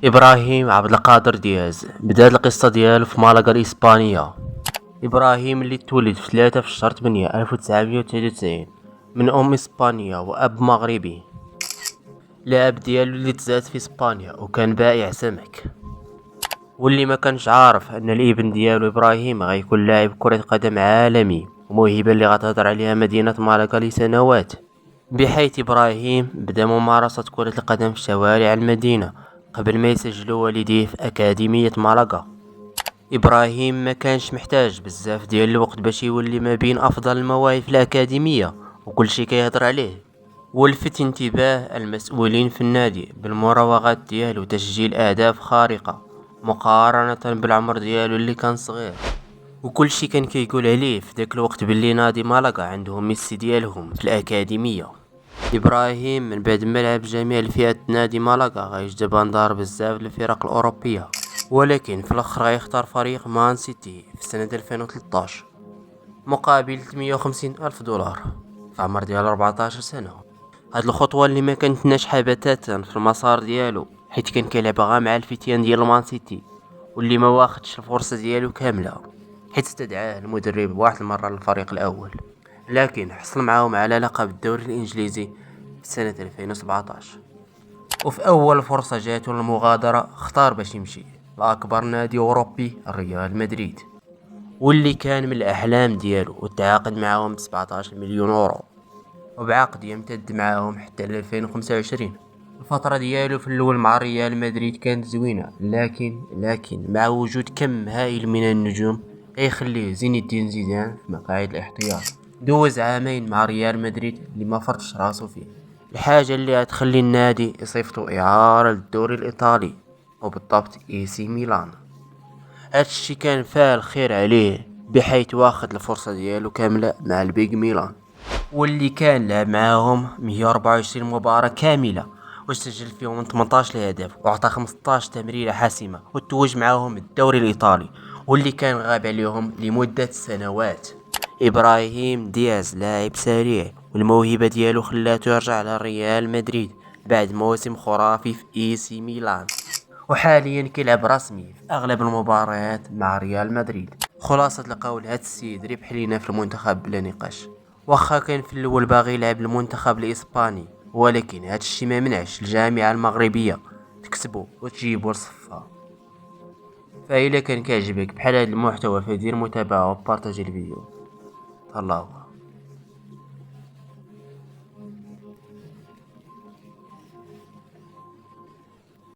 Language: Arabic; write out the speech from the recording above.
إبراهيم عبد القادر دياز بدات القصة ديالو في مالاغا الإسبانية. إبراهيم اللي تولد في 3 في شهر 8 1993 من أم إسبانية وأب مغربي. الأب ديالو اللي تزاد في إسبانيا وكان بائع سمك، واللي ما كانش عارف أن الابن ديالو إبراهيم غيكون لاعب كرة قدم عالمي وموهبة اللي غتهضر عليها مدينة مالاغا لسنوات، بحيث إبراهيم بدأ ممارسة كرة القدم في شوارع المدينة قبل ما يسجلوا والديه في أكاديمية مالاغا. إبراهيم ما كانش محتاج بزاف ديال الوقت باش يولي ما بين أفضل المواهب في الأكاديمية وكل شي كيهضر عليه، ولفت انتباه المسؤولين في النادي بالمراوغات ديالو وتسجيل أهداف خارقة مقارنة بالعمر ديالو اللي كان صغير. وكل شي كان كيقول عليه في ذاك الوقت باللي نادي مالاغا عندهم ميسي ديالهم في الأكاديمية. إبراهيم من بعد ما لعب جميع الفئات نادي مالاغا غيجذب أنظار بزاف الفرق الأوروبية، ولكن في الأخر غيختار فريق مان سيتي في سنة 2013 مقابل 350 ألف دولار في عمر ديال 14 سنة. هاد الخطوة اللي ما كانت ناجحة بتاتا في المسار ديالو، حيت كان كيلعب غا مع الفتيان ديال مان سيتي واللي ما واخدش الفرصة ديالو كاملة، حيت استدعاه المدرب واحد المرة للفريق الأول، لكن حصل معاهم على لقب الدوري الإنجليزي في سنة 2017. وفي أول فرصة جاتو للمغادرة اختار باش يمشي لأكبر نادي أوروبي ريال مدريد، واللي كان من الأحلام ديالو، وتعاقد معاهم ب 17 مليون يورو وبعقد يمتد معاهم حتى ل 2025. الفترة ديالو في الأول مع ريال مدريد كانت زوينة، لكن مع وجود كم هائل من النجوم يخليه زين الدين زيدان في مقاعد الاحتياط. دوز عامين مع ريال مدريد اللي ما فرطش راسو فيه، الحاجة اللي هتخلي النادي يصيفطو إعارة للدوري الإيطالي وبالضبط اي سي ميلان. هادشي كان فال خير عليه، بحيث واخد الفرصة ديالو كاملة مع البيج ميلان، واللي كان لعب معاهم 124 مباراة كاملة وسجل فيهم 18 هدف وعطى 15 تمريرة حاسمة، وتوج معاهم الدوري الإيطالي واللي كان غاب عليهم لمدة سنوات. إبراهيم دياز لاعب سريع، والموهبة ديالو خلاتو يرجع لريال مدريد بعد موسم خرافي في اي سي ميلان، وحاليا كيلعب رسمي في اغلب المباريات مع ريال مدريد. خلاصة القول، هاد السيد ربح لينا في المنتخب بلا نقاش، واخا كان في الاول باغي يلعب المنتخب الاسباني، ولكن هاد الشي ما منعش الجامعة المغربية تكسبو وتجيبو لصفها. فإلا كان كيعجبك بحال هاد المحتوى فدير متابعة وبارطاجي الفيديو. تهلاو.